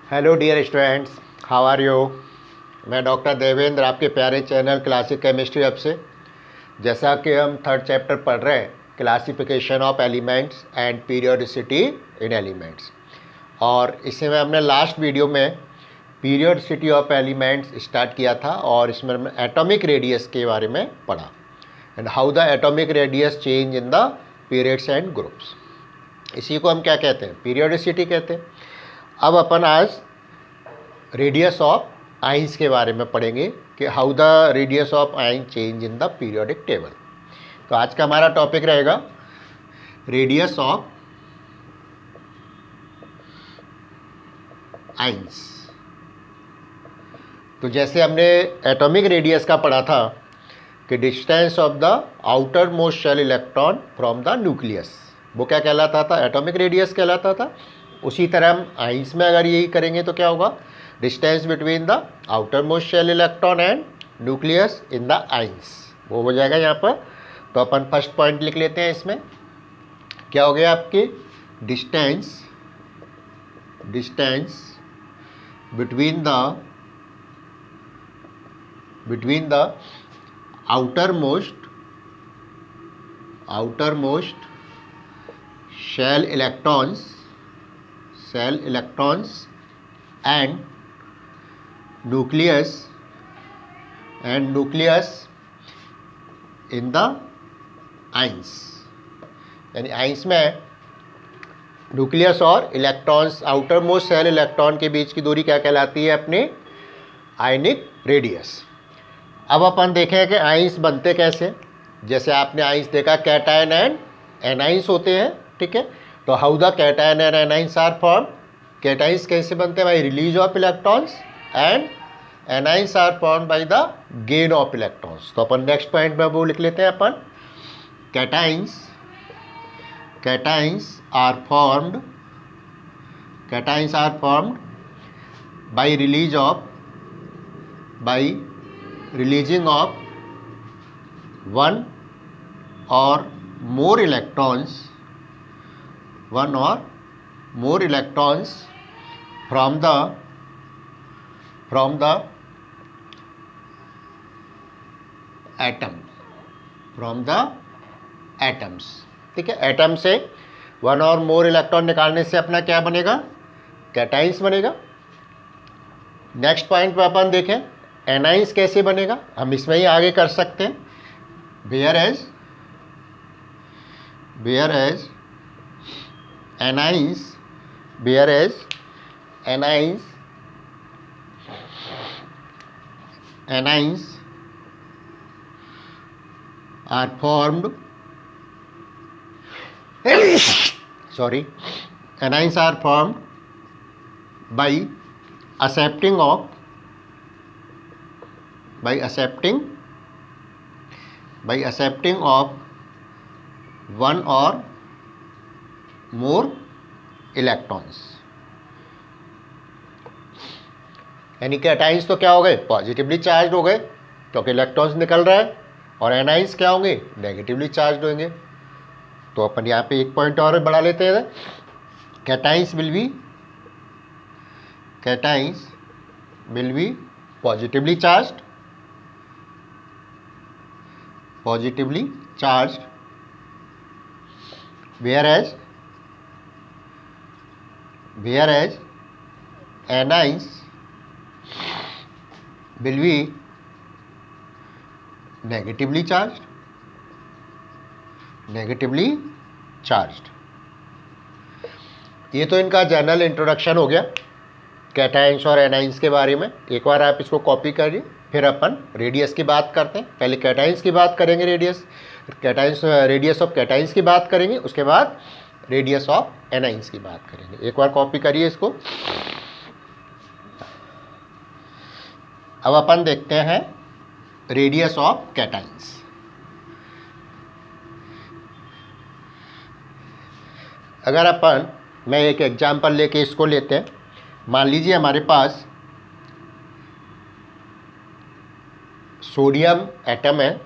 Hello dear students, how are you. मैं doctor Devendra, आपके प्यारे चैनल क्लासिक केमिस्ट्री हब से। जैसा कि हम थर्ड चैप्टर पढ़ रहे हैं, classification of elements and periodicity in elements, और इसमें हमने लास्ट वीडियो में पीरियोडिसिटी ऑफ एलिमेंट्स स्टार्ट किया था और इसमें हमने एटॉमिक रेडियस के बारे में पढ़ा and how the atomic radius change in the periods and groups. इसी को हम क्या कहते हैं? पीरियोडिसिटी कहते हैं। अब अपन आज रेडियस ऑफ आइंस के बारे में पढ़ेंगे कि हाउ द रेडियस ऑफ आइन change in the periodic table. तो आज का हमारा टॉपिक रहेगा रेडियस ऑफ आइंस। तो जैसे हमने एटॉमिक रेडियस का पढ़ा था कि distance of the outermost shell electron from the nucleus, वो क्या कहलाता था? एटॉमिक रेडियस कहलाता था। उसी तरह हम आइंस में अगर यही करेंगे तो क्या होगा? Distance between the outermost shell electron and nucleus in the ions, वो हो जाएगा यहाँ पर। तो अपन फर्स्ट पॉइंट लिख लेते हैं। इसमें क्या हो गया आपके? Distance between the outermost shell electrons and nucleus in the ions. यानी आइंस में न्यूक्लियस और electrons, outer most shell electron के बीच की दूरी क्या कहलाती है? अपने आयनिक रेडियस। अब अपन देखें कि आइंस बनते कैसे। जैसे आपने आइंस देखा, कैटायन एंड एनाइंस होते हैं, ठीक है। तो how the cation and anions are form? Cations कैसे बनते हैं? By release of electrons and anions are form by the gain of electrons. तो अपन नेक्स्ट पॉइंट में वो लिख लेते हैं अपन, cations are formed by releasing of one or more electrons from the atoms, ठीक है। एटम से वन और मोर इलेक्ट्रॉन निकालने से अपना क्या बनेगा? कैटाइंस बनेगा। नेक्स्ट पॉइंट पे अपन देखें एनाइंस कैसे बनेगा। हम इसमें ही आगे कर सकते हैं। Whereas anions are formed by accepting of one or more electrons। यानी कैटाइंस तो क्या हो गए? पॉजिटिवली चार्ज हो गए क्योंकि इलेक्ट्रॉन्स निकल रहा है, और एनाइंस क्या होंगे? नेगेटिवली चार्ज होंगे। तो अपन यहाँ पे एक पॉइंट और बढ़ा लेते हैं। Cations will be positively charged whereas anions will be negatively charged। ये तो इनका जनरल इंट्रोडक्शन हो गया कैटाइंस और एनाइंस के बारे में। एक बार आप इसको कॉपी करिए, फिर अपन रेडियस की बात करते हैं। पहले कैटाइंस की बात करेंगे, रेडियस ऑफ कैटाइंस की बात करेंगे, उसके बाद रेडियस ऑफ एनाइंस की बात करेंगे। एक बार कॉपी करिए इसको। अब अपन देखते हैं रेडियस ऑफ कैटाइंस। अगर अपन, मैं एक एग्जांपल लेके इसको लेते हैं। मान लीजिए हमारे पास सोडियम एटम है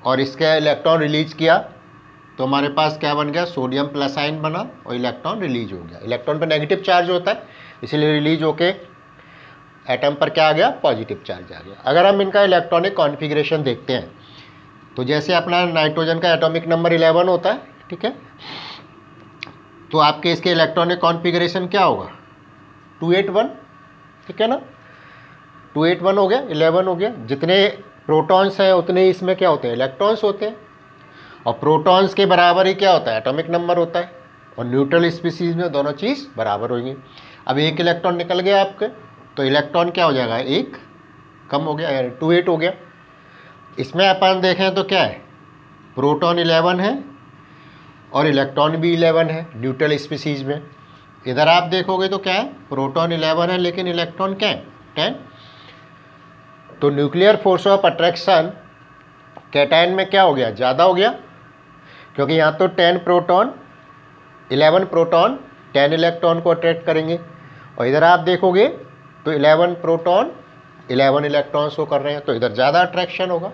और इसका इलेक्ट्रॉन रिलीज किया तो हमारे पास क्या बन गया, सोडियम प्लस आयन बना और इलेक्ट्रॉन रिलीज हो गया। इलेक्ट्रॉन पर नेगेटिव चार्ज होता है, इसलिए रिलीज होके एटम पर क्या आ गया, पॉजिटिव चार्ज आ गया। अगर हम इनका इलेक्ट्रॉनिक कॉन्फ़िगरेशन देखते हैं तो जैसे अपना नाइट्रोजन का एटॉमिक नंबर 11 होता है, ठीक है, तो आपके इसके इलेक्ट्रॉनिक कॉन्फ़िगरेशन क्या होगा, 281, ठीक है ना, 281 हो गया, 11 हो गया। जितने प्रोटॉन्स हैं उतने इसमें क्या होते हैं, इलेक्ट्रॉन्स होते हैं, और प्रोटॉन्स के बराबर ही क्या होता है, एटॉमिक नंबर होता है, और न्यूट्रल स्पीसीज में दोनों चीज़ बराबर होंगी। अब एक इलेक्ट्रॉन निकल गया आपके, तो इलेक्ट्रॉन क्या हो जाएगा, एक कम हो गया, यानी 28 हो गया। इसमें अपन देखें तो क्या है, प्रोटॉन 11 है और इलेक्ट्रॉन भी 11 है न्यूट्रल स्पीसीज में। इधर आप देखोगे तो क्या है, प्रोटॉन 11 है लेकिन इलेक्ट्रॉन क्या है, 10। तो nuclear force of attraction cation में क्या हो गया, ज़्यादा हो गया, क्योंकि यहाँ तो 10 प्रोटॉन 11 प्रोटॉन 10 इलेक्ट्रॉन को अट्रैक्ट करेंगे, और इधर आप देखोगे तो 11 प्रोटॉन 11 इलेक्ट्रॉन्स को कर रहे हैं, तो इधर ज़्यादा अट्रैक्शन होगा,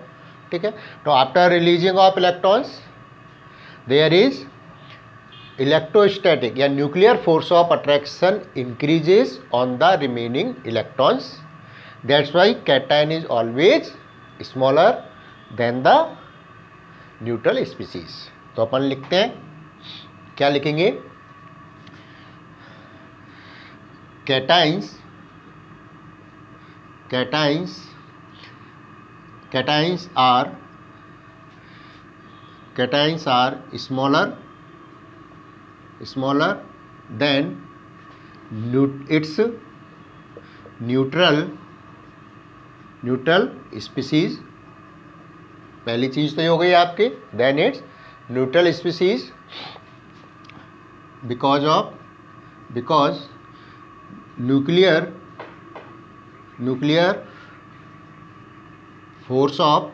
ठीक है। तो after releasing of electrons there is electrostatic या nuclear force of attraction increases on the remaining electrons, that's why cation is always smaller than the neutral species. तो अपन लिखते हैं, क्या लिखेंगे, cations are smaller than its neutral species। पहली चीज तो ये हो गई आपकी, then it's neutral species because nuclear force of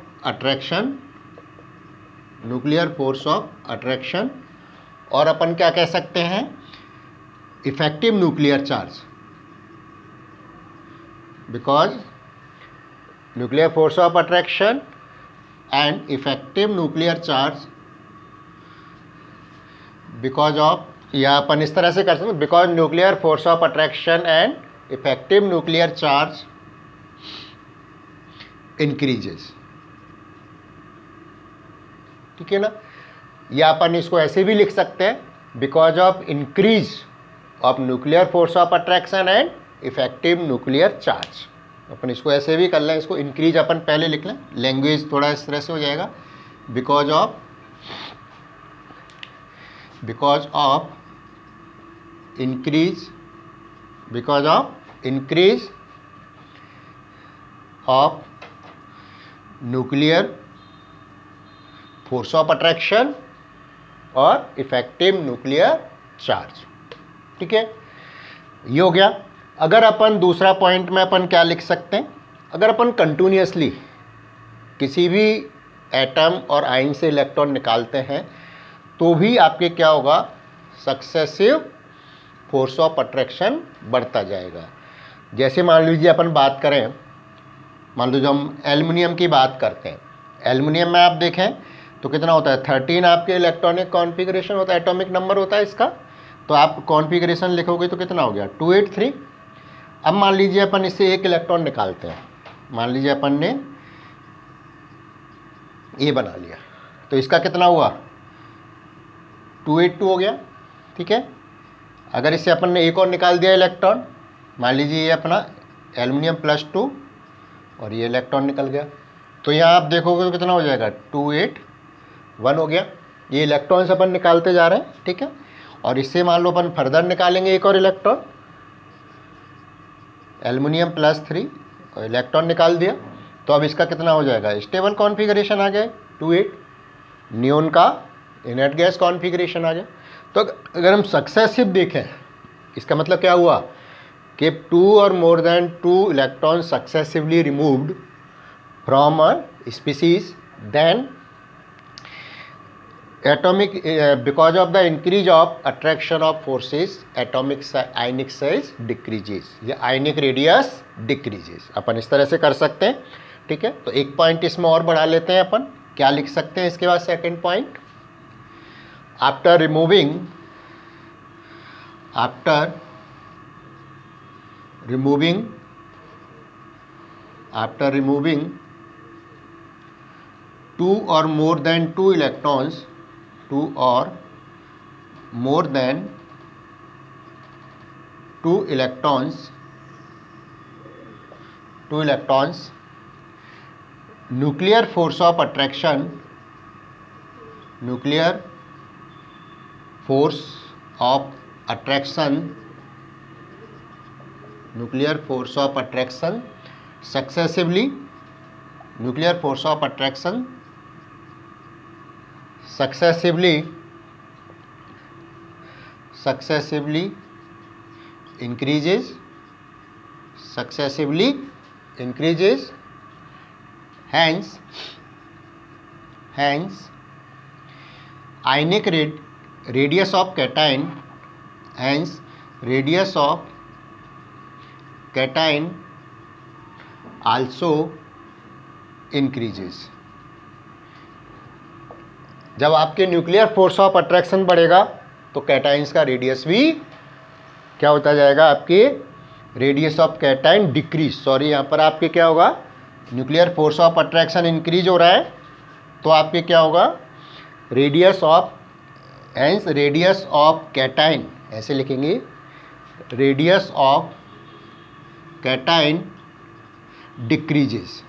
attraction, और अपन क्या कह सकते हैं, effective nuclear charge, because nuclear force of attraction and effective nuclear charge because of, या अपन इस तरह से कर सकते हैं, because nuclear force of attraction and effective nuclear charge increases, ठीक है ना। या अपन इसको ऐसे भी लिख सकते हैं, because of increase of nuclear force of attraction and effective nuclear charge. अपन इसको ऐसे भी कर लें, इसको इंक्रीज अपन पहले लिख लें, लैंग्वेज थोड़ा इस तरह से हो जाएगा, because of increase of nuclear force of attraction और इफेक्टिव न्यूक्लियर चार्ज, ठीक है, ये हो गया। अगर अपन दूसरा पॉइंट में अपन क्या लिख सकते हैं, अगर अपन कंटिन्यूसली किसी भी एटम और आयन से इलेक्ट्रॉन निकालते हैं तो भी आपके क्या होगा, सक्सेसिव फोर्स ऑफ अट्रैक्शन बढ़ता जाएगा। जैसे मान लीजिए अपन बात करें, मान लीजिए हम एल्युमिनियम की बात करते हैं, एल्युमिनियम में आप देखें तो कितना होता है, 13 आपके इलेक्ट्रॉनिक कॉन्फ़िगरेशन होता है, एटॉमिक नंबर होता है इसका, तो आप कॉन्फ़िगरेशन लिखोगे तो कितना हो गया, 283। अब मान लीजिए अपन इससे एक इलेक्ट्रॉन निकालते हैं, मान लीजिए अपन ने ये बना लिया, तो इसका कितना हुआ, 282 हो गया, ठीक है। अगर इससे अपन ने एक और निकाल दिया इलेक्ट्रॉन, मान लीजिए ये अपना एल्युमिनियम +2 और ये इलेक्ट्रॉन निकल गया, तो यहाँ आप देखोगे तो कितना हो जाएगा, 281 हो गया। ये इलेक्ट्रॉन्स अपन निकालते जा रहे हैं, ठीक है, और इससे मान लो अपन फर्दर निकालेंगे एक और इलेक्ट्रॉन, एल्युमिनियम +3 और इलेक्ट्रॉन निकाल दिया, तो अब इसका कितना हो जाएगा, स्टेबल कॉन्फ़िगरेशन आ गया 28, नियोन का इनर्ट गैस कॉन्फ़िगरेशन आ गया। तो अगर हम सक्सेसिव देखें, इसका मतलब क्या हुआ कि 2 और more than 2 electron successively removed from a species, then atomic because of the increase of attraction of forces atomic ionic size decreases या ionic radius decreases, अपन इस तरह से कर सकते हैं, ठीक है। तो एक पॉइंट इसमें और बढ़ा लेते हैं अपन, क्या लिख सकते हैं इसके बाद second point, after removing two or more than two electrons nuclear force of attraction successively increases. Hence ionic radius of cation also increases. जब आपके न्यूक्लियर फोर्स ऑफ अट्रैक्शन बढ़ेगा तो कैटाइंस का रेडियस भी क्या होता जाएगा, आपके रेडियस ऑफ कैटाइन डिक्रीज, यहाँ पर आपके क्या होगा, nuclear force of attraction increase हो रहा है तो आपके क्या होगा, रेडियस ऑफ कैटाइन, ऐसे लिखेंगे, रेडियस ऑफ कैटाइन डिक्रीजेस,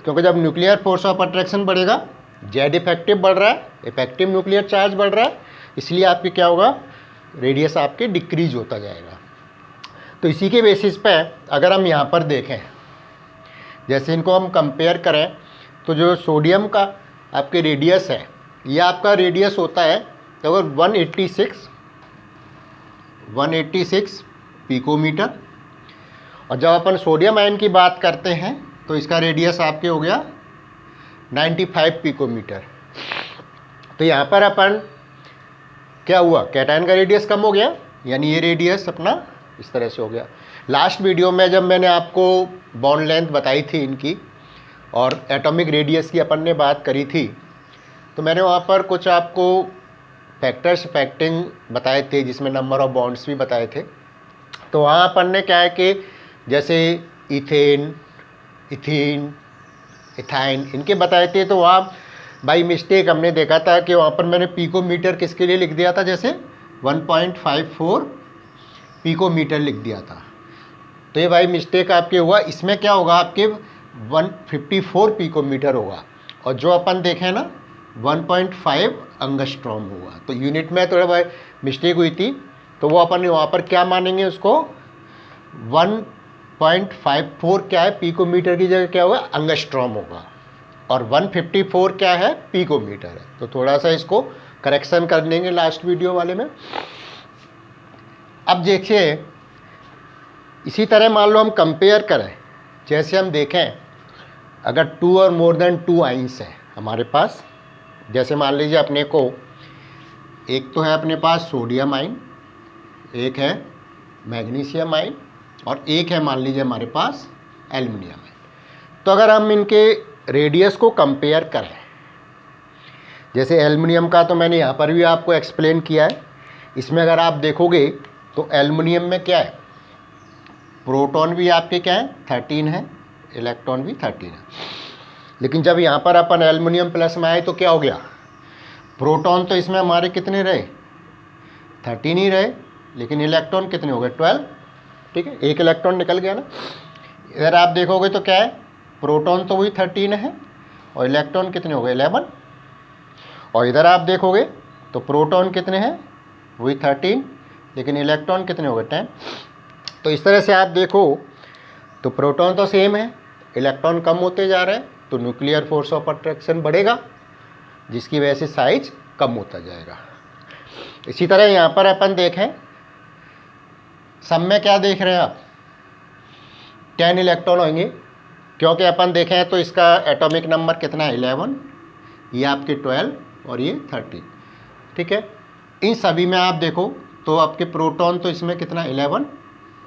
क्योंकि जब न्यूक्लियर फोर्स ऑफ अट्रैक्शन बढ़ेगा, जेड इफेक्टिव बढ़ रहा है, इफेक्टिव न्यूक्लियर चार्ज बढ़ रहा है, इसलिए आपके क्या होगा, रेडियस आपके डिक्रीज होता जाएगा। तो इसी के बेसिस पे अगर हम यहाँ पर देखें, जैसे इनको हम कंपेयर करें, तो जो सोडियम का आपके रेडियस है, ये आपका रेडियस होता है तो अगर 186 पिकोमीटर, और जब अपन सोडियम आयन की बात करते हैं तो इसका रेडियस आपके हो गया 95 पिकोमीटर। तो यहाँ पर अपन क्या हुआ, कैटायन का रेडियस कम हो गया, यानी ये रेडियस अपना इस तरह से हो गया। लास्ट वीडियो में जब मैंने आपको बॉन्ड लेंथ बताई थी इनकी और एटॉमिक रेडियस की अपन ने बात करी थी, तो मैंने वहाँ पर कुछ आपको फैक्टर्स इफेक्टिंग बताए थे, जिसमें नंबर ऑफ बॉन्ड्स भी बताए थे। तो वहाँ अपन ने क्या है कि जैसे इथेन, इथीन, इथाइन इनके बताए थे, तो वहाँ बाई मिस्टेक हमने देखा था कि वहाँ पर मैंने पिकोमीटर किसके लिए लिख दिया था, जैसे 1.54 पिकोमीटर लिख दिया था। तो ये बाई मिस्टेक आपके हुआ, इसमें क्या होगा, आपके 154 पिकोमीटर होगा, और जो अपन देखें ना 1.5 एंगस्ट्रॉम होगा। तो यूनिट में थोड़ा भाई मिस्टेक हुई थी, तो वो अपन वहाँ पर क्या मानेंगे, उसको 1.54 क्या है, पिकोमीटर की जगह क्या होगा, एंगस्ट्रॉम होगा, और 154 क्या है, पिकोमीटर है। तो थोड़ा सा इसको करेक्शन कर देंगे लास्ट वीडियो वाले में। अब देखिए, इसी तरह मान लो हम कंपेयर करें, जैसे हम देखें अगर 2 और मोर देन 2 आइंस है हमारे पास, जैसे मान लीजिए अपने को एक तो है अपने पास सोडियम आइन, एक है मैग्नीशियम आइन, और एक है मान लीजिए हमारे पास एल्युमिनियम आइन। तो अगर हम इनके रेडियस को कंपेयर करें, जैसे एल्युमिनियम का तो मैंने यहाँ पर भी आपको एक्सप्लेन किया है, इसमें अगर आप देखोगे तो एल्युमिनियम में क्या है, प्रोटॉन भी आपके क्या है 13 है, इलेक्ट्रॉन भी 13 है। लेकिन जब यहाँ पर अपन एल्युमिनियम प्लस में आए तो क्या हो गया, प्रोटॉन तो इसमें हमारे कितने रहे, 13 ही रहे, लेकिन इलेक्ट्रॉन कितने हो गए, 12, ठीक है, एक इलेक्ट्रॉन निकल गया ना। इधर आप देखोगे तो क्या है, प्रोटॉन तो वही 13 है और इलेक्ट्रॉन कितने हो गए, 11, और इधर आप देखोगे तो प्रोटॉन कितने हैं, वही 13, लेकिन इलेक्ट्रॉन कितने हो गए, 10। तो इस तरह से आप देखो तो प्रोटॉन तो सेम है, इलेक्ट्रॉन कम होते जा रहे हैं, तो न्यूक्लियर फोर्स ऑफ अट्रैक्शन बढ़ेगा, जिसकी वजह से साइज कम होता जाएगा। इसी तरह यहाँ पर अपन देखें, सब में क्या देख रहे हैं आप, 10 इलेक्ट्रॉन होंगे, क्योंकि अपन देखें तो इसका एटॉमिक नंबर कितना है, 11, ये आपके 12 और ये 13, ठीक है। इन सभी में आप देखो तो आपके प्रोटॉन तो इसमें कितना 11,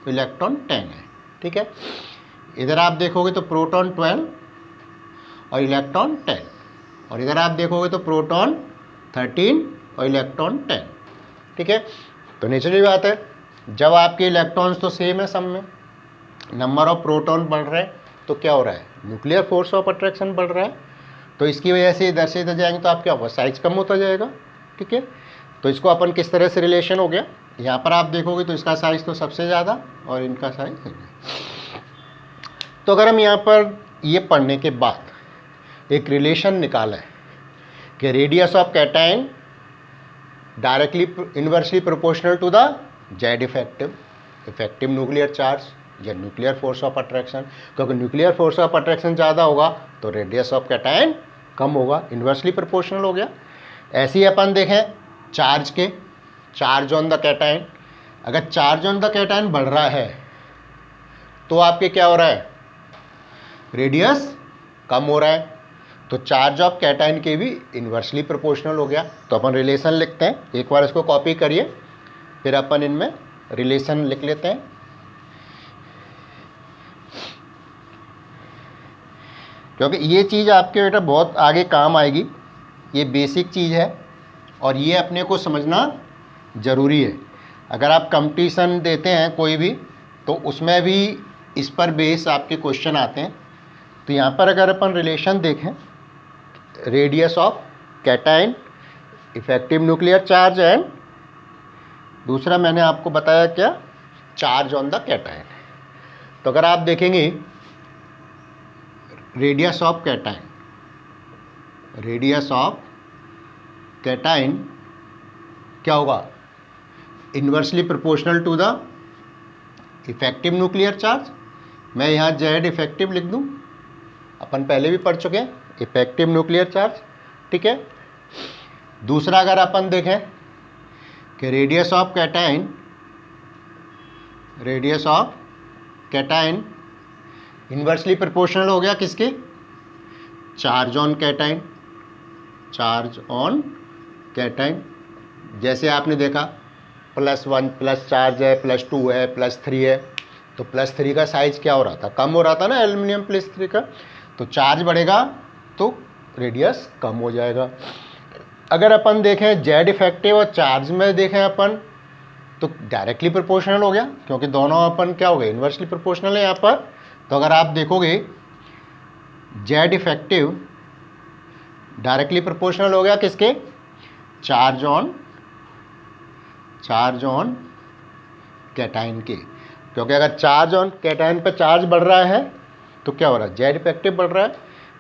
इलेक्ट्रॉन 10 है, ठीक है। इधर आप देखोगे तो प्रोटॉन 12 और इलेक्ट्रॉन 10, और इधर आप देखोगे तो प्रोटॉन 13 और इलेक्ट्रॉन 10। ठीक है, तो नेचुरली बात है, जब आपके इलेक्ट्रॉन्स तो सेम है सब में, नंबर ऑफ प्रोटॉन बढ़ रहे हैं, तो क्या हो रहा है, न्यूक्लियर फोर्स ऑफ अट्रैक्शन बढ़ रहा है, तो इसकी वजह से इधर से इधर जाएंगे तो आप क्या होगा, साइज कम होता जाएगा। ठीक है, तो इसको अपन किस तरह से रिलेशन हो गया, यहाँ पर आप देखोगे तो इसका साइज तो सबसे ज़्यादा और इनका साइज। तो अगर हम यहाँ पर ये पढ़ने के बाद एक रिलेशन निकाला है कि radius of cation directly inversely proportional to the Z effective nuclear charge या न्यूक्लियर फोर्स ऑफ अट्रैक्शन, क्योंकि न्यूक्लियर फोर्स ऑफ अट्रैक्शन ज़्यादा होगा तो रेडियस ऑफ कैटायन कम होगा, इन्वर्सली प्रोपोर्शनल हो गया। ऐसे ही अपन देखें चार्ज के, चार्ज ऑन द कैटायन, अगर चार्ज ऑन द कैटायन बढ़ रहा है तो आपके क्या हो रहा है, रेडियस कम हो रहा है, तो चार्ज ऑफ कैटायन के भी इन्वर्सली प्रोपोर्शनल हो गया। तो अपन रिलेशन लिखते हैं, एक बार इसको कॉपी करिए, फिर अपन इनमें रिलेशन लिख लेते हैं। क्योंकि ये चीज़ आपके बेटा बहुत आगे काम आएगी, ये बेसिक चीज़ है और ये अपने को समझना ज़रूरी है। अगर आप कंपटीशन देते हैं कोई भी, तो उसमें भी इस पर बेस आपके क्वेश्चन आते हैं। तो यहाँ पर अगर अपन रिलेशन देखें, radius of cation, effective nuclear charge and दूसरा मैंने आपको बताया क्या, चार्ज ऑन द कैटायन। तो अगर आप देखेंगे radius of cation, radius of cation क्या होगा, inversely proportional to the effective nuclear charge. मैं यहाँ जेड इफेक्टिव लिख दूँ, अपन पहले भी पढ़ चुके हैं, इफेक्टिव न्यूक्लियर चार्ज। ठीक है, दूसरा अगर अपन देखें कि radius of cation, radius of cation inversely proportional हो गया किसके, charge on cation, charge on cation. जैसे आपने देखा +1 प्लस चार्ज है, +2 है, +3 है, तो +3 का साइज क्या हो रहा था, कम हो रहा था ना, एल्यूमिनियम +3 का, तो चार्ज बढ़ेगा तो रेडियस कम हो जाएगा। अगर अपन देखें जेड इफेक्टिव और चार्ज में देखें अपन, तो डायरेक्टली प्रोपोर्शनल हो गया, क्योंकि दोनों अपन क्या हो गए, इन्वर्सली प्रोपोर्शनल है यहाँ पर। तो अगर आप देखोगे जेड इफेक्टिव डायरेक्टली प्रोपोर्शनल हो गया किसके, चार्ज ऑन कैटायन के, क्योंकि अगर चार्ज ऑन कैटायन पे चार्ज बढ़ रहा है तो क्या हो रहा है, जेड इफेक्टिव बढ़ रहा है,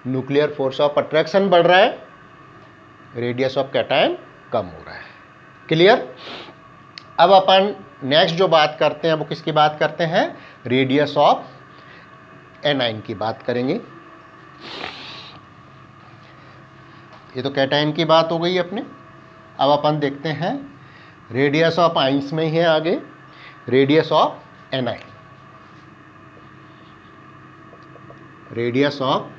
न्यूक्लियर फोर्स ऑफ अट्रैक्शन बढ़ रहा है, रेडियस ऑफ कैटायन कम हो रहा है। क्लियर। अब अपन नेक्स्ट जो बात करते हैं वो किसकी बात करते हैं, रेडियस ऑफ एनाइन की बात करेंगे। ये तो कैटायन की बात हो गई अपने। अब अपन देखते हैं रेडियस ऑफ आइंस में ही है आगे, radius of A9, radius of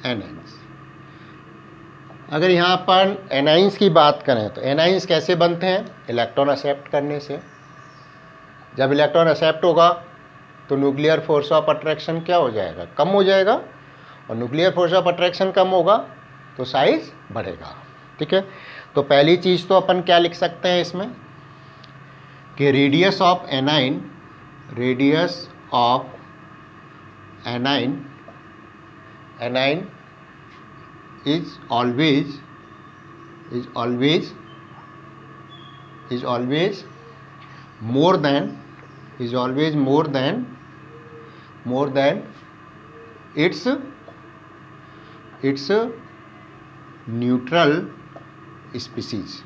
anions. अगर यहाँ पर एनाइंस की बात करें तो एनाइंस कैसे बनते हैं, इलेक्ट्रॉन एक्सेप्ट करने से। जब इलेक्ट्रॉन एक्सेप्ट होगा तो न्यूक्लियर फोर्स ऑफ अट्रैक्शन क्या हो जाएगा, कम हो जाएगा, और न्यूक्लियर फोर्स ऑफ अट्रैक्शन कम होगा तो साइज बढ़ेगा। ठीक है, तो पहली चीज़ तो अपन क्या लिख सकते हैं इसमें कि radius of A9, radius of A9, A9 is always more than its neutral species.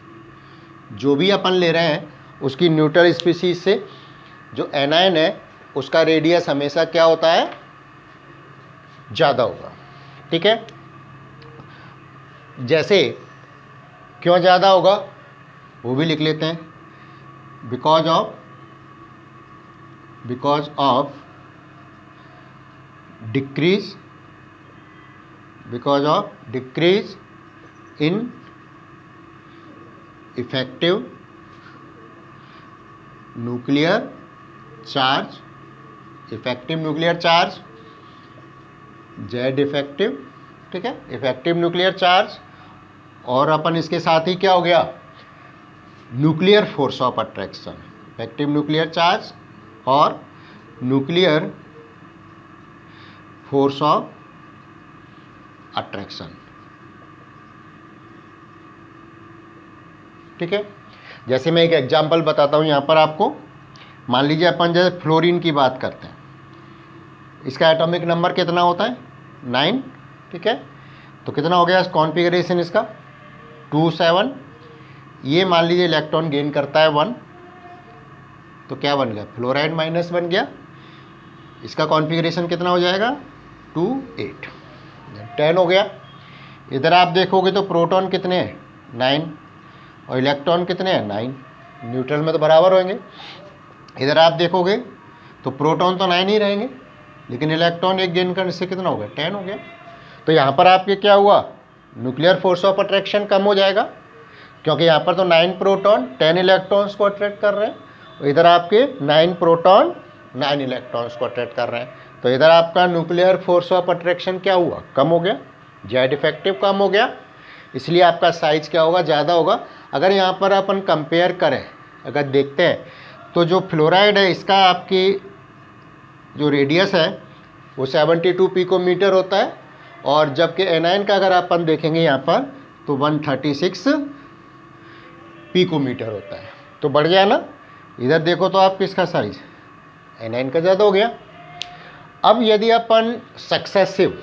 जो भी अपन ले रहे हैं उसकी न्यूट्रल स्पीसीज से जो एनाइन है उसका रेडियस हमेशा क्या होता है, ज़्यादा होगा। ठीक है, जैसे क्यों ज़्यादा होगा वो भी लिख लेते हैं, because of decrease in effective nuclear charge, Z effective. ठीक है, इफेक्टिव न्यूक्लियर चार्ज और अपन इसके साथ ही क्या हो गया, nuclear force of attraction, effective nuclear charge और न्यूक्लियर फोर्स ऑफ अट्रैक्शन। ठीक है, जैसे मैं एक एग्जांपल बताता हूं यहां पर आपको। मान लीजिए अपन जैसे फ्लोरीन की बात करते हैं, इसका एटॉमिक नंबर कितना होता है, 9। ठीक है, तो कितना हो गया कॉन्फ़िगरेशन इसका 2 7। ये मान लीजिए इलेक्ट्रॉन गेन करता है 1, तो क्या बन गया, फ्लोराइड माइनस बन गया। इसका कॉन्फ़िगरेशन कितना हो जाएगा 2 8, 10 हो गया। इधर आप देखोगे तो प्रोटॉन कितने हैं 9 और इलेक्ट्रॉन कितने हैं 9, न्यूट्रल में तो बराबर होंगे। इधर आप देखोगे तो प्रोटॉन तो 9 ही रहेंगे, लेकिन इलेक्ट्रॉन एक गेन करने से कितना हो गया 10 हो गया। तो यहाँ पर आपके क्या हुआ, न्यूक्लियर फोर्स ऑफ अट्रैक्शन कम हो जाएगा, क्योंकि यहाँ पर तो 9 प्रोटॉन 10 इलेक्ट्रॉन्स को अट्रैक्ट कर रहे हैं, और इधर आपके 9 प्रोटॉन 9 इलेक्ट्रॉन्स को अट्रैक्ट कर रहे हैं। तो इधर आपका न्यूक्लियर फोर्स ऑफ अट्रैक्शन क्या हुआ, कम हो गया, जेड इफेक्टिव कम हो गया, इसलिए आपका साइज क्या होगा, ज़्यादा होगा। अगर यहाँ पर अपन कंपेयर करें, अगर देखते हैं तो जो फ्लोराइड है इसका आपकी जो रेडियस है वो 72 पिकोमीटर होता है, और जबकि एनायन का अगर अपन देखेंगे यहाँ पर तो 136 पिकोमीटर होता है। तो बढ़ गया ना, इधर देखो तो आप किसका साइज, एनायन का ज़्यादा हो गया। अब यदि अपन सक्सेसिव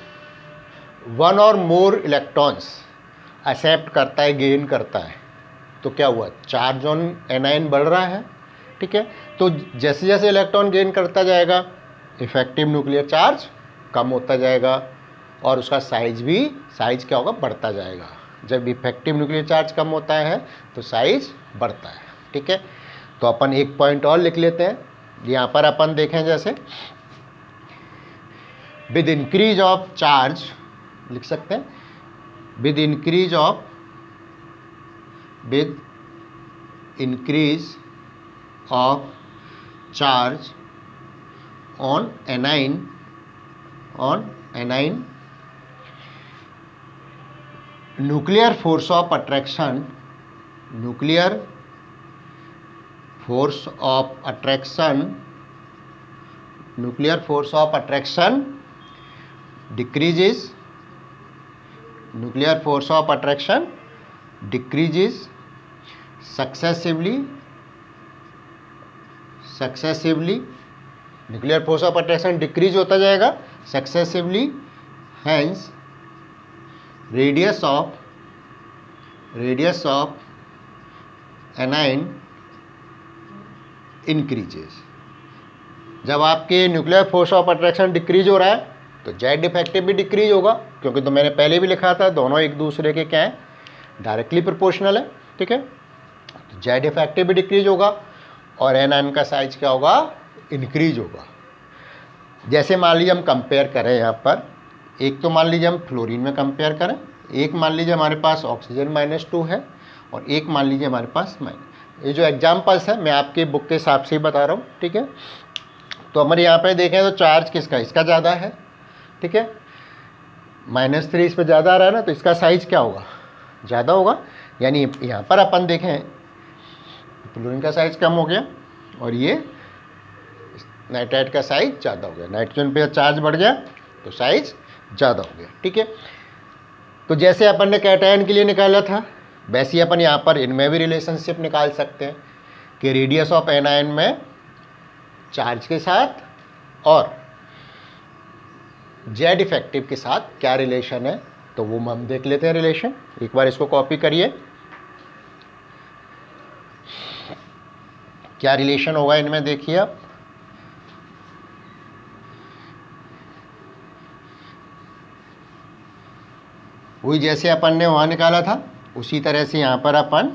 1 और मोर इलेक्ट्रॉन्स एक्सेप्ट करता है, गेन करता है, तो क्या हुआ, चार्ज ऑन एनायन बढ़ रहा है। ठीक है, तो जैसे जैसे इलेक्ट्रॉन गेन करता जाएगा इफेक्टिव न्यूक्लियर चार्ज कम होता जाएगा, और उसका साइज क्या होगा, बढ़ता जाएगा। जब इफेक्टिव न्यूक्लियर चार्ज कम होता है तो साइज बढ़ता है। ठीक है, तो अपन एक पॉइंट और लिख लेते हैं। यहाँ पर अपन देखें जैसे विद इंक्रीज ऑफ चार्ज लिख सकते हैं, with increase of charge on anion nuclear force of attraction decreases successively nuclear force of attraction decrease होता जाएगा successively, hence radius of anion increases. जब आपके nuclear force of attraction decrease हो रहा है तो जेड इफेक्टिव भी डिक्रीज होगा, क्योंकि तो मैंने पहले भी लिखा था दोनों एक दूसरे के क्या है, डायरेक्टली प्रोपोर्शनल है। ठीक है, तो जेड इफेक्टिव भी डिक्रीज होगा और एनायन का साइज क्या होगा, इंक्रीज होगा। जैसे मान लीजिए हम कंपेयर करें यहाँ पर, एक तो मान लीजिए हम फ्लोरीन में कंपेयर करें, एक मान लीजिए हमारे पास ऑक्सीजन -2 है, और एक मान लीजिए हमारे पास ये जो एग्जाम्पल्स है मैं आपके बुक के हिसाब से ही बता रहा हूँ। ठीक है, तो हमारे यहाँ पे देखें तो चार्ज किसका, इसका ज़्यादा है। ठीक है, -3 इस पर ज़्यादा आ रहा है ना, तो इसका साइज क्या होगा, ज़्यादा होगा। यानी यहाँ पर अपन देखें फ्लोरीन का साइज कम हो गया और ये नाइट्राइट का साइज ज़्यादा हो गया, नाइट्रोजन पे चार्ज बढ़ गया तो साइज ज़्यादा हो गया। ठीक है, तो जैसे अपन ने कैटायन के लिए निकाला था, वैसे ही अपन यहाँ पर इनमें भी रिलेशनशिप निकाल सकते हैं कि रेडियस ऑफ एनायन में चार्ज के साथ और जेड इफेक्टिव के साथ क्या रिलेशन है, तो वो हम देख लेते हैं रिलेशन। एक बार इसको कॉपी करिए, क्या रिलेशन होगा इनमें देखिए आप। वही जैसे अपन ने वहाँ निकाला था उसी तरह से यहाँ पर अपन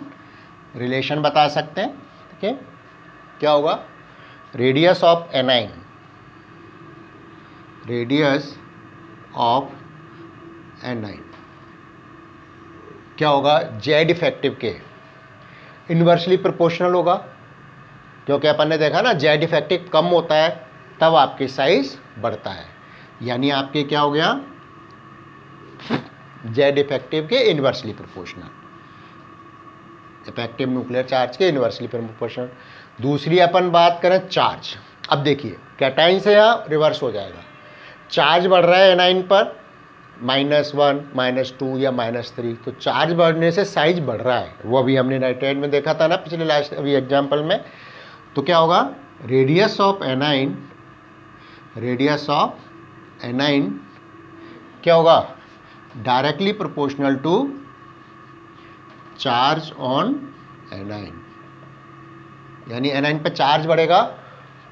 रिलेशन बता सकते हैं। ठीक है, क्या होगा, रेडियस ऑफ एनाइन क्या होगा, जेड इफेक्टिव के इन्वर्सली प्रोपोर्शनल होगा, क्योंकि अपन ने देखा ना जेड इफेक्टिव कम होता है तब आपके साइज बढ़ता है। यानी आपके क्या हो गया, जेड इफेक्टिव के inversely proportional, effective nuclear charge के इन्वर्सली प्रोपोर्शनल। दूसरी अपन बात करें चार्ज। अब देखिए कैटाइन से यहाँ रिवर्स हो जाएगा, चार्ज बढ़ रहा है एनाइन पर -1 -2 या -3, तो चार्ज बढ़ने से साइज बढ़ रहा है, वो अभी हमने नाइट्राइड में देखा था ना पिछले लास्ट अभी एग्जाम्पल में। तो क्या होगा, रेडियस ऑफ एनाइन क्या होगा, directly proportional to charge on anion, यानी एनाइन पे चार्ज बढ़ेगा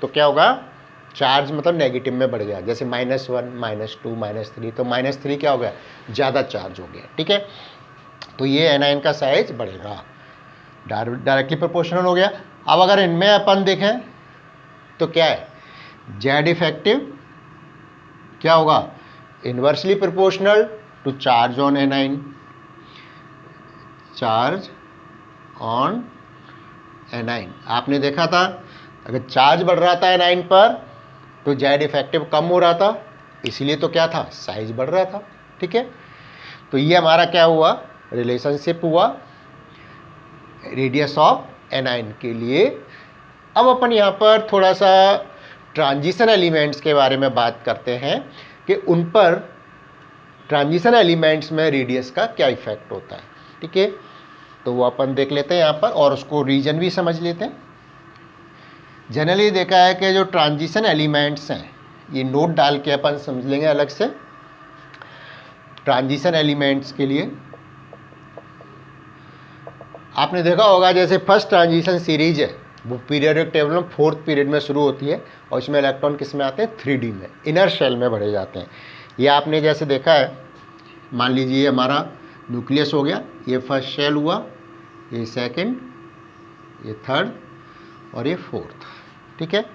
तो क्या होगा, चार्ज मतलब नेगेटिव में बढ़ गया, जैसे -1 -2 -3, तो -3 क्या हो गया, ज़्यादा चार्ज हो गया, ठीक है। तो ये एनाइन का साइज बढ़ेगा, डायरेक्टली प्रोपोर्शनल हो गया। अब अगर इनमें अपन देखें तो क्या है, जेड इफेक्टिव क्या होगा, inversely proportional to charge on anion, charge on anion. आपने देखा था अगर चार्ज बढ़ रहा था एनाइन पर तो जेड इफेक्टिव कम हो रहा था, इसीलिए तो क्या था, साइज बढ़ रहा था, ठीक है। तो ये हमारा क्या हुआ, रिलेशनशिप हुआ रेडियस ऑफ एनाइन के लिए। अब अपन यहाँ पर थोड़ा सा ट्रांजिशन एलिमेंट्स के बारे में बात करते हैं कि उन पर ट्रांजिशन एलिमेंट्स में रेडियस का क्या इफेक्ट होता है, ठीक है। तो वो अपन देख लेते हैं यहाँ पर और उसको रीजन भी समझ लेते हैं। जनरली देखा है कि जो ट्रांजिशन एलिमेंट्स हैं, ये नोट डाल के अपन समझ लेंगे अलग से। ट्रांजिशन एलिमेंट्स के लिए आपने देखा होगा जैसे फर्स्ट ट्रांजिशन सीरीज है वो पीरियोडिक टेबल में 4th पीरियड में शुरू होती है और इसमें इलेक्ट्रॉन किस में आते हैं, 3D में, इनर शेल में भरे जाते हैं। ये आपने जैसे देखा है, मान लीजिए हमारा न्यूक्लियस हो गया, ये फर्स्ट शेल हुआ, ये सेकंड, ये थर्ड और ये फोर्थ, ठीक है।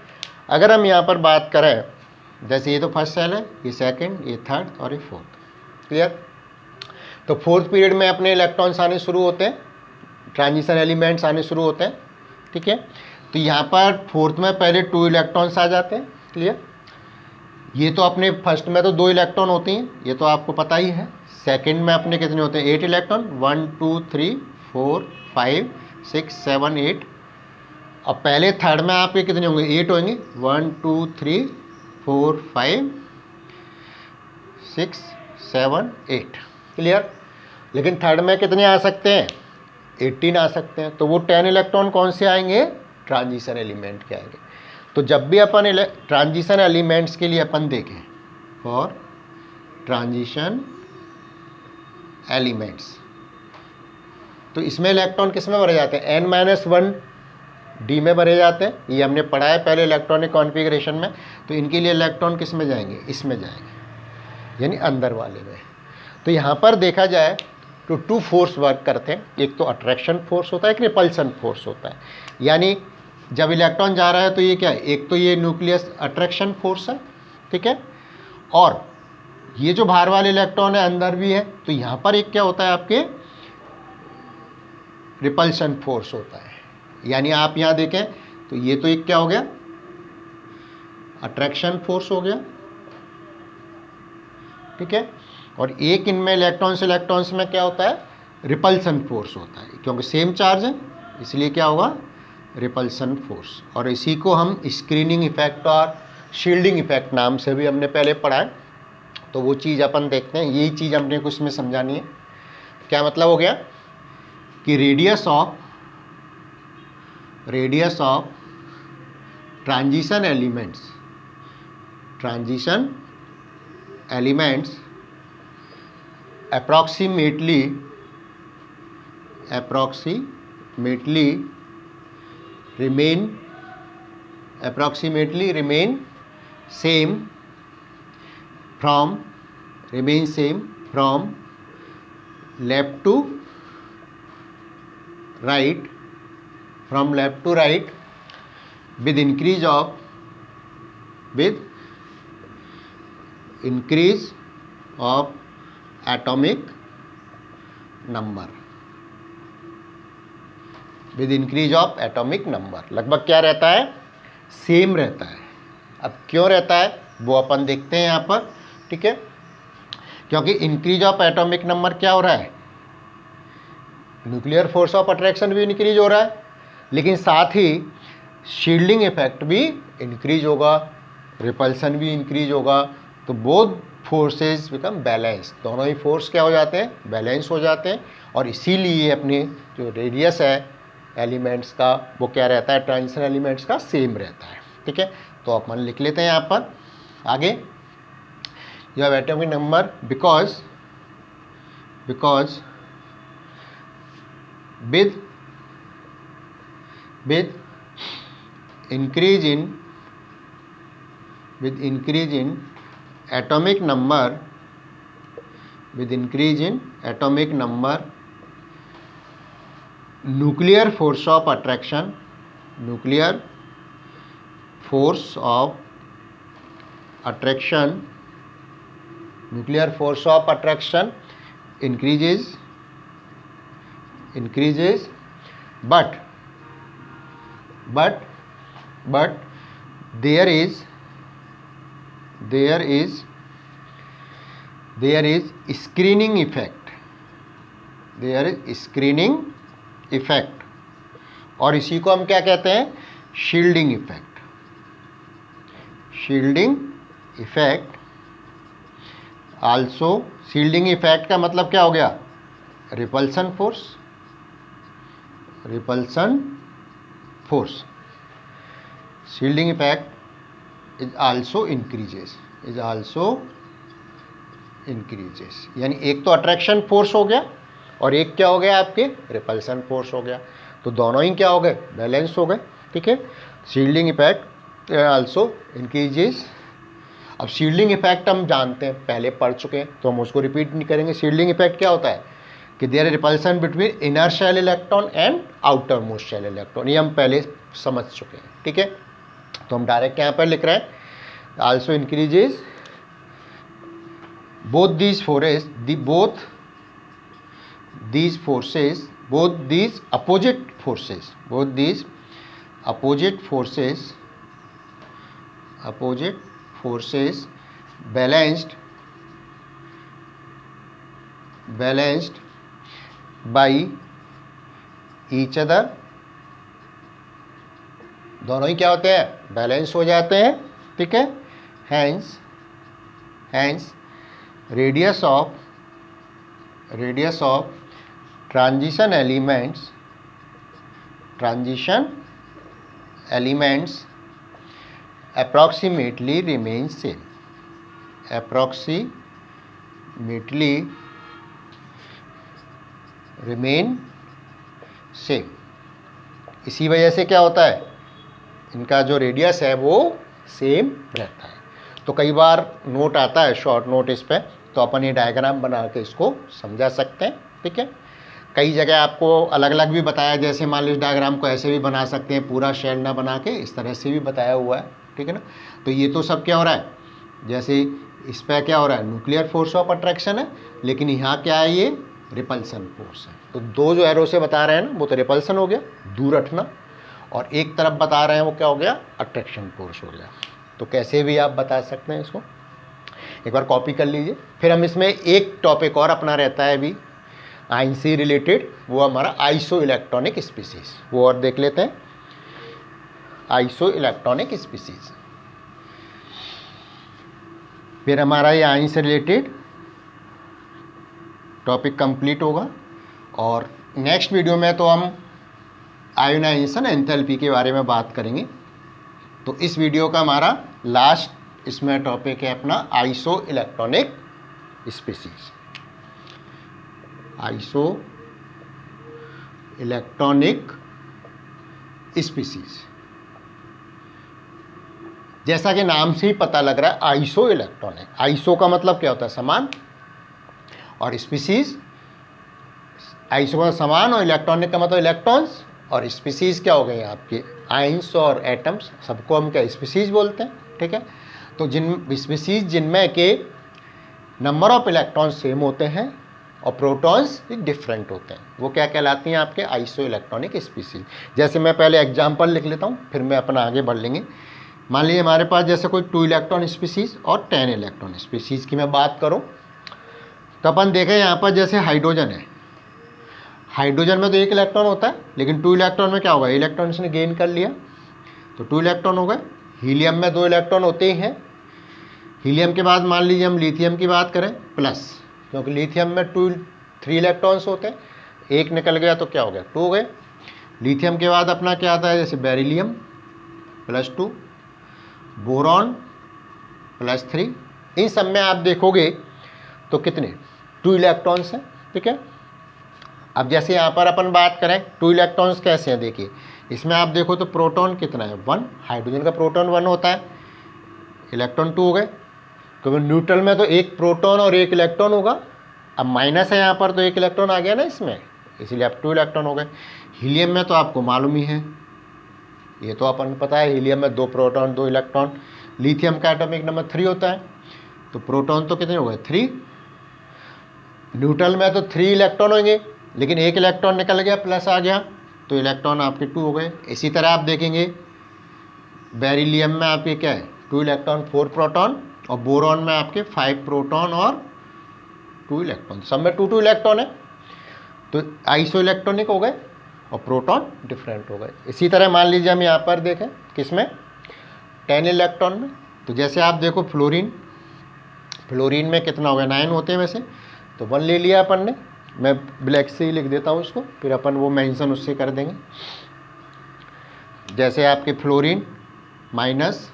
अगर हम यहाँ पर बात करें, जैसे ये तो फर्स्ट शेल है, ये सेकंड, ये थर्ड और ये फोर्थ, क्लियर। तो 4th पीरियड में अपने इलेक्ट्रॉन्स आने शुरू होते हैं, ट्रांजिशन एलिमेंट्स आने शुरू होते हैं, ठीक है। तो यहाँ पर 4th में पहले 2 इलेक्ट्रॉन्स आ जाते हैं, क्लियर। ये तो अपने फर्स्ट में तो 2 इलेक्ट्रॉन होती हैं, ये तो आपको पता ही है। सेकंड में अपने कितने होते हैं, 8 इलेक्ट्रॉन, 1 2 3 4 5 6 7 8। अब पहले थर्ड में आपके कितने होंगे, 8 होंगे, 1 2 3 4 5 6 7 8, क्लियर। लेकिन थर्ड में कितने आ सकते हैं, 18 आ सकते हैं। तो वो 10 इलेक्ट्रॉन कौन से आएंगे, ट्रांजिशन एलिमेंट के आएंगे। तो जब भी अपन ट्रांजिशन एलिमेंट्स के लिए अपन देखें, फॉर ट्रांजिशन एलिमेंट्स, तो इसमें इलेक्ट्रॉन किस में भरे जाते हैं, n-1 डी में भरे जाते हैं। ये हमने पढ़ा है पहले इलेक्ट्रॉनिक कॉन्फ़िगरेशन में। तो इनके लिए इलेक्ट्रॉन किस में जाएंगे, इसमें जाएंगे, यानी अंदर वाले में। तो यहाँ पर देखा जाए तो 2 फोर्स वर्क करते हैं, एक तो अट्रैक्शन फोर्स होता है, एक रिपल्सन फोर्स होता है। यानी जब इलेक्ट्रॉन जा रहा है तो ये क्या है, एक तो ये न्यूक्लियस अट्रैक्शन फोर्स है, ठीक है, और ये जो बाहर वाले इलेक्ट्रॉन है अंदर भी है, तो यहाँ पर एक क्या होता है, आपके रिपल्सन फोर्स होता है। यानी आप यहाँ देखें तो ये तो एक क्या हो गया, अट्रैक्शन फोर्स हो गया, ठीक है, और एक इनमें इलेक्ट्रॉन्स में क्या होता है, रिपल्सन फोर्स होता है, क्योंकि सेम चार्ज है इसलिए क्या होगा, रिपल्सन फोर्स। और इसी को हम स्क्रीनिंग इफेक्ट और शील्डिंग इफेक्ट नाम से भी हमने पहले पढ़ा है। तो वो चीज़ अपन देखते हैं, यही चीज़ हमने कुछ में समझानी है। क्या मतलब हो गया कि radius of transition elements approximately remain same from left to right, with increase of atomic number, लगभग क्या रहता है, सेम रहता है। अब क्यों रहता है वो अपन देखते हैं यहाँ पर, ठीक है। क्योंकि इंक्रीज ऑफ एटॉमिक नंबर क्या हो रहा है, न्यूक्लियर फोर्स ऑफ अट्रैक्शन भी इंक्रीज हो रहा है, लेकिन साथ ही शील्डिंग इफेक्ट भी इंक्रीज होगा, रिपल्सन भी इंक्रीज होगा। तो बोथ फोर्सेस बिकम बैलेंस, दोनों ही फोर्स क्या हो जाते हैं, बैलेंस हो जाते हैं। और इसीलिए अपने जो रेडियस है एलिमेंट्स का वो क्या रहता है, ट्रांजिशन एलिमेंट्स का सेम रहता है। ठीक है, तो अपन लिख लेते हैं यहाँ पर आगे, you have atomic number because with increase in atomic number, nuclear force of attraction increases, but there is screening effect, और इसी को हम क्या कहते हैं, shielding effect. Also shielding effect का मतलब क्या हो गया, repulsion force. Shielding effect is also increases, यानी एक तो अट्रैक्शन फोर्स हो गया और एक क्या हो गया, आपके रिपल्सन फोर्स हो गया, तो दोनों ही क्या हो गए, बैलेंस हो गए। ठीक है, शील्डिंग इफेक्ट आल्सो इंक्रीजेस। अब शील्डिंग इफेक्ट हम जानते हैं, पहले पढ़ चुके हैं, तो हम उसको रिपीट नहीं करेंगे। शील्डिंग इफेक्ट क्या होता है कि there is repulsion between inner shell electron and outermost shell electron, ये हम पहले समझ चुके हैं। ठीक है, तो हम डायरेक्ट यहाँ पर लिख रहे हैं, also increases both these opposite forces balanced by each other, दोनों ही क्या होते हैं, बैलेंस हो जाते हैं। ठीक है, hence radius of transition elements approximately remains same, इसी वजह से क्या होता है, इनका जो रेडियस है वो सेम रहता है। तो कई बार नोट आता है, शॉर्ट नोट इस पे, तो अपन ये डायग्राम बना के इसको समझा सकते हैं। ठीक है, कई जगह आपको अलग अलग भी बताया, जैसे मान लीजिए डायग्राम को ऐसे भी बना सकते हैं, पूरा शेल ना बना के इस तरह से भी बताया हुआ है। ठीक है ना, तो ये तो सब क्या हो रहा है, जैसे इस पर क्या हो रहा है, न्यूक्लियर फोर्स ऑफ अट्रैक्शन है, लेकिन यहाँ क्या है, ये रिपल्सन फोर्स है। तो दो जो एरो से बता रहे हैं ना, वो तो रिपल्सन हो गया, दूर हटना, और एक तरफ बता रहे हैं वो क्या हो गया, अट्रैक्शन फोर्स हो गया। तो कैसे भी आप बता सकते हैं इसको, एक बार कॉपी कर लीजिए। फिर हम इसमें एक टॉपिक और अपना रहता है अभी आयन से रिलेटेड, वो हमारा आइसो इलेक्ट्रॉनिक स्पीसीज, वो और देख लेते हैं। आइसो इलेक्ट्रॉनिक स्पीसीज, फिर हमारा ये आयन से रिलेटेड टॉपिक कंप्लीट होगा। और नेक्स्ट वीडियो में तो हम आयोनाइजेशन एंथैल्पी के बारे में बात करेंगे। तो इस वीडियो का हमारा लास्ट इसमें टॉपिक है अपना iso electronic species, iso electronic species. जैसा कि नाम से ही पता लग रहा है, आइसो इलेक्ट्रॉनिक, आइसो का मतलब क्या होता है, समान, और स्पीसीज, आइसो का समान और इलेक्ट्रॉनिक का मतलब इलेक्ट्रॉन्स, और स्पीसीज क्या हो गए आपके आयंस और एटम्स, सबको हम क्या स्पीसीज बोलते हैं। ठीक है, तो जिन स्पीसीज जिनमें के नंबर ऑफ इलेक्ट्रॉन्स सेम होते हैं और प्रोटॉन्स डिफरेंट होते हैं, वो क्या कहलाती हैं, आपके आइसो इलेक्ट्रॉनिक स्पीसीज। जैसे मैं पहले एग्जांपल लिख लेता हूँ, फिर मैं अपना आगे बढ़ लेंगे। मान लीजिए हमारे पास जैसे कोई 2 इलेक्ट्रॉन स्पीसीज और 10 इलेक्ट्रॉन स्पीसीज की मैं बात करूँ, तो अपन देखें यहाँ पर जैसे हाइड्रोजन है, हाइड्रोजन में तो एक इलेक्ट्रॉन होता है, लेकिन 2 इलेक्ट्रॉन में क्या होगा, इलेक्ट्रॉन इसने गेन कर लिया तो 2 इलेक्ट्रॉन हो गए। हीलियम में 2 इलेक्ट्रॉन होते ही हैं। हीलियम के बाद मान लीजिए हम लिथियम की बात करें प्लस, क्योंकि लिथियम में 3 इलेक्ट्रॉन्स होते हैं, एक निकल गया तो क्या हो गया, 2 हो गए। लिथियम के बाद अपना क्या आता है, जैसे बेरिलियम +2, बोरॉन +3। इन सब में आप देखोगे तो कितने, 2 इलेक्ट्रॉन्स हैं, ठीक है। अब जैसे यहाँ पर अपन बात करें 2 इलेक्ट्रॉन्स कैसे हैं, देखिए इसमें आप देखो तो प्रोटॉन कितना है, 1। हाइड्रोजन का प्रोटॉन 1 होता है, इलेक्ट्रॉन 2 हो गए, क्योंकि न्यूट्रल में तो एक प्रोटॉन और एक इलेक्ट्रॉन होगा। अब माइनस है यहाँ पर तो एक इलेक्ट्रॉन आ गया ना इसमें, इसलिए अब 2 इलेक्ट्रॉन हो गए। हीलियम में तो आपको मालूम ही है, ये तो अपन पता है, हीलियम में 2 प्रोटॉन 2 इलेक्ट्रॉन। लिथियम का एटॉमिक नंबर 3 होता है, तो प्रोटॉन तो कितने हो गए, 3। न्यूट्रल में तो 3 इलेक्ट्रॉन होंगे, लेकिन एक इलेक्ट्रॉन निकल गया, प्लस आ गया, तो इलेक्ट्रॉन आपके 2 हो गए। इसी तरह आप देखेंगे बेरिलियम में आपके क्या है, 2 इलेक्ट्रॉन 4 प्रोटॉन, और बोरॉन में आपके 5 प्रोटॉन और 2 इलेक्ट्रॉन, सब में 2 इलेक्ट्रॉन है, तो आइसो इलेक्ट्रॉनिक हो गए और प्रोटॉन डिफरेंट हो गए। इसी तरह मान लीजिए हम यहाँ पर देखें किसमें, 10 इलेक्ट्रॉन में, तो जैसे आप देखो फ्लोरीन, फ्लोरीन में कितना हो गया, 9 होते हैं वैसे, तो 1 ले लिया अपन ने, मैं ब्लैक से ही लिख देता हूँ उसको, फिर अपन वो मेंशन उससे कर देंगे। जैसे आपके fluorine minus,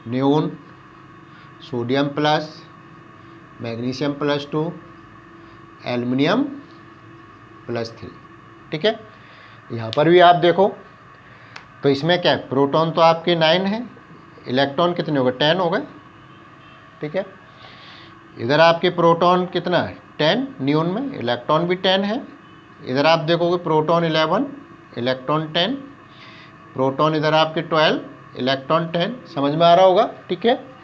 neon, sodium plus, magnesium +2, aluminium +3, ठीक है। यहाँ पर भी आप देखो तो इसमें क्या है, प्रोटॉन तो आपके 9 है, इलेक्ट्रॉन कितने हो गए, 10 हो गए, ठीक है। इधर आपके प्रोटॉन कितना है, 10, नियोन में इलेक्ट्रॉन भी 10 है। इधर आप देखोगे प्रोटॉन 11, इलेक्ट्रॉन 10, प्रोटॉन इधर आपके 12, इलेक्ट्रॉन 10, समझ में आ रहा होगा, ठीक है।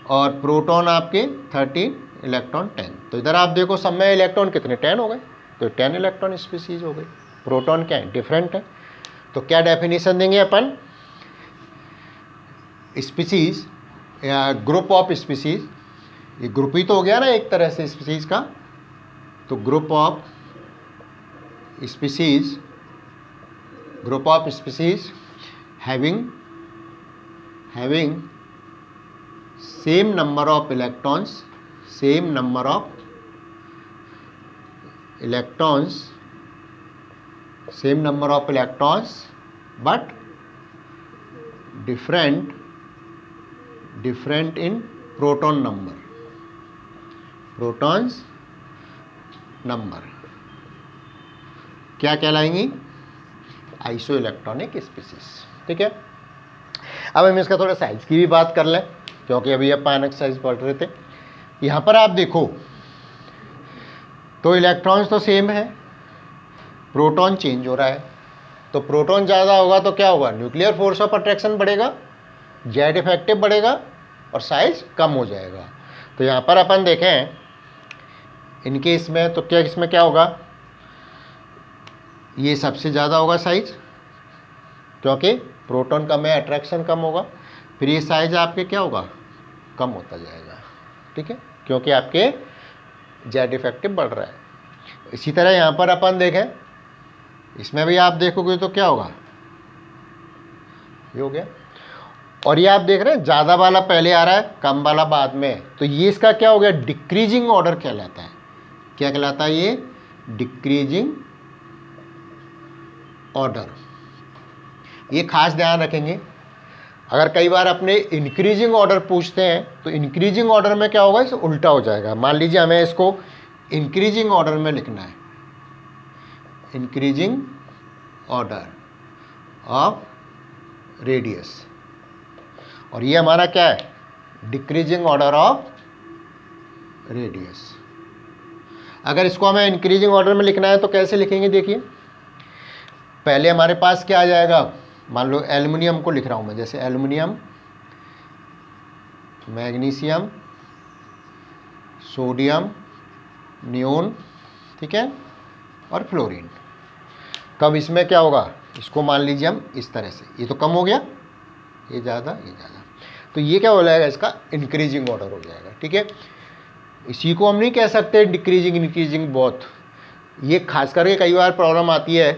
और प्रोटॉन आपके 13, इलेक्ट्रॉन 10, तो इधर आप देखो सब में इलेक्ट्रॉन कितने, 10 हो गए, तो 10 इलेक्ट्रॉन स्पीसीज हो गई। प्रोटॉन क्या है, डिफरेंट है। तो क्या डेफिनेशन देंगे अपन, स्पीसीज या ग्रुप ऑफ स्पीसीज, ये ग्रुप ही तो हो गया ना एक तरह से स्पीसीज का, तो group of species, group of species having same number of electrons, same number of electrons, same number of electrons but different in proton number, protons number क्या कहलाएंगी, आइसो इलेक्ट्रॉनिक स्पीसीज, ठीक है। अब हम इसका थोड़ा साइज की भी बात कर लें, क्योंकि अभी अपन साइज पढ़ रहे थे। यहाँ पर आप देखो तो इलेक्ट्रॉन्स तो सेम है, प्रोटॉन चेंज हो रहा है, तो प्रोटॉन ज़्यादा होगा तो क्या होगा, न्यूक्लियर फोर्स ऑफ अट्रैक्शन बढ़ेगा, जेड इफेक्टिव बढ़ेगा और साइज कम हो जाएगा। तो यहाँ पर अपन देखें इनके इसमें तो क्या, इसमें क्या होगा, ये सबसे ज़्यादा होगा साइज, क्योंकि प्रोटॉन कम है, अट्रैक्शन कम होगा, फिर ये साइज आपके क्या होगा, कम होता जाएगा, ठीक है, क्योंकि आपके जेड इफेक्टिव बढ़ रहा है। इसी तरह यहाँ पर अपन देखें, इसमें भी आप देखोगे तो क्या होगा, ये हो गया, और ये आप देख रहे हैं ज़्यादा वाला पहले आ रहा है, कम वाला बाद में, तो ये इसका क्या हो गया, डिक्रीजिंग ऑर्डर कहलाता है। क्या कहलाता है ये, डिक्रीजिंग ऑर्डर। ये खास ध्यान रखेंगे, अगर कई बार अपने इंक्रीजिंग ऑर्डर पूछते हैं तो इंक्रीजिंग ऑर्डर में क्या होगा, इसे उल्टा हो जाएगा। मान लीजिए हमें इसको इंक्रीजिंग ऑर्डर में लिखना है, इंक्रीजिंग ऑर्डर ऑफ रेडियस, और ये हमारा क्या है, डिक्रीजिंग ऑर्डर ऑफ रेडियस। अगर इसको हमें इंक्रीजिंग ऑर्डर में लिखना है तो कैसे लिखेंगे, देखिए पहले हमारे पास क्या आ जाएगा, मान लो एल्युमिनियम को लिख रहा हूँ मैं, जैसे एल्युमिनियम, मैग्नीशियम, सोडियम, नियोन, ठीक है, और फ्लोरीन। कब इसमें क्या होगा, इसको मान लीजिए हम इस तरह से, ये तो कम हो गया, ये ज़्यादा, ये ज़्यादा, तो ये क्या हो जाएगा, इसका इंक्रीजिंग ऑर्डर हो जाएगा, ठीक है। इसी को हम नहीं कह सकते डिक्रीजिंग इंक्रीजिंग बोथ। ये खास करके कई बार प्रॉब्लम आती है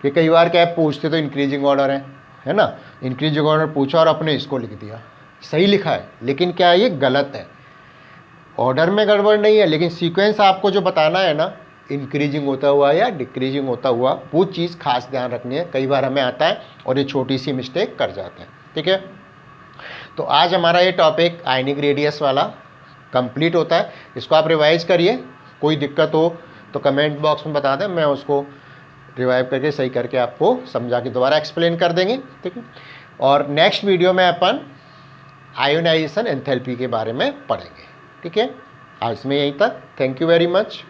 कि कई बार क्या है, पूछते तो इंक्रीजिंग ऑर्डर है ना, इंक्रीजिंग ऑर्डर पूछा और अपने इसको लिख दिया, सही लिखा है लेकिन क्या है, ये गलत है। ऑर्डर में गड़बड़ नहीं है, लेकिन सीक्वेंस आपको जो बताना है ना, इंक्रीजिंग होता हुआ या डिक्रीजिंग होता हुआ, वो चीज़ खास ध्यान रखनी है। कई बार हमें आता है और ये छोटी सी मिस्टेक कर जाते हैं। ठीक है, तो आज हमारा ये टॉपिक आयनिक रेडियस वाला कंप्लीट होता है। इसको आप रिवाइज करिए, कोई दिक्कत हो तो कमेंट बॉक्स में बता दें, मैं उसको रिवाइव करके सही करके आपको समझा के दोबारा एक्सप्लेन कर देंगे। ठीक है, और नेक्स्ट वीडियो में अपन आयोनाइजेशन एंथैल्पी के बारे में पढ़ेंगे। ठीक है, आज में यहीं तक। Thank you very much.